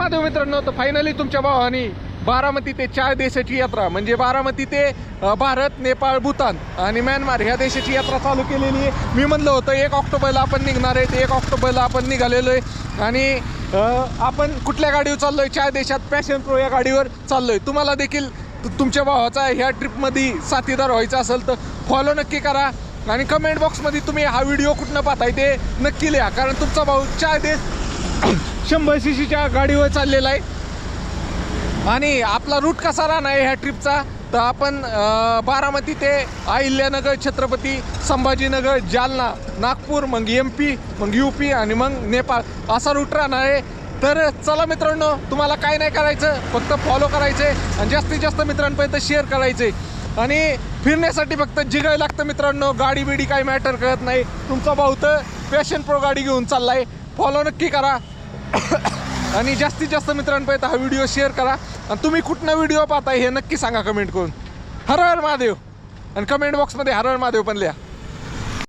महादेव मित्रांनो, तर फायनली तुमच्या भावानी बारामती ते 4 देशाची यात्रा म्हणजे बारामती ते भारत, नेपाळ, भूतान आणि म्यानमार ह्या देशाची यात्रा चालू केलेली आहे. मी म्हणलं होतं 1 ऑक्टोबरला आपण निघणार आहे, 1 ऑक्टोबरला आपण निघालेलो आहे. आणि आपण कुठल्या गाडीवर चाललोय? 4 देशात पॅशन प्रो या गाडीवर चाललोय. तुम्हाला देखील तुमच्या भावाचा ह्या ट्रिपमध्ये साथीदार व्हायचा असेल तर फॉलो नक्की करा आणि कमेंट बॉक्समध्ये तुम्ही हा व्हिडिओ कुठनं पाहताय ते नक्की लिहा. कारण तुमचा भाऊ 4 देश 100 cc गाडीवर चाललेला आहे. आणि आपला रूट कसा राहणार आहे ह्या ट्रिपचा, तर आपण बारामती ते अहिल्यानगर, छत्रपती संभाजीनगर, जालना, नागपूर, मग MP, मग UP आणि मग नेपाळ असा रूट राहणार आहे. तर चला मित्रांनो, तुम्हाला काय नाही करायचं, फक्त फॉलो करायचे आणि जास्तीत जास्त मित्रांपर्यंत शेअर करायचे. आणि फिरण्यासाठी फक्त जिगायला लागतं मित्रांनो, गाडी बिडी काही मॅटर करत नाही. तुमचा भाऊ तर पॅशन प्रो गाडी घेऊन चाललाय. फॉलो नक्की करा आणि जास्तीत जास्त मित्रांपर्यंत हा व्हिडिओ शेअर करा. आणि तुम्ही कुठनं व्हिडिओ पाहताय हे नक्की सांगा कमेंट करून. हर हर महादेव. आणि कमेंट बॉक्समध्ये हर हर महादेव पण लिहा.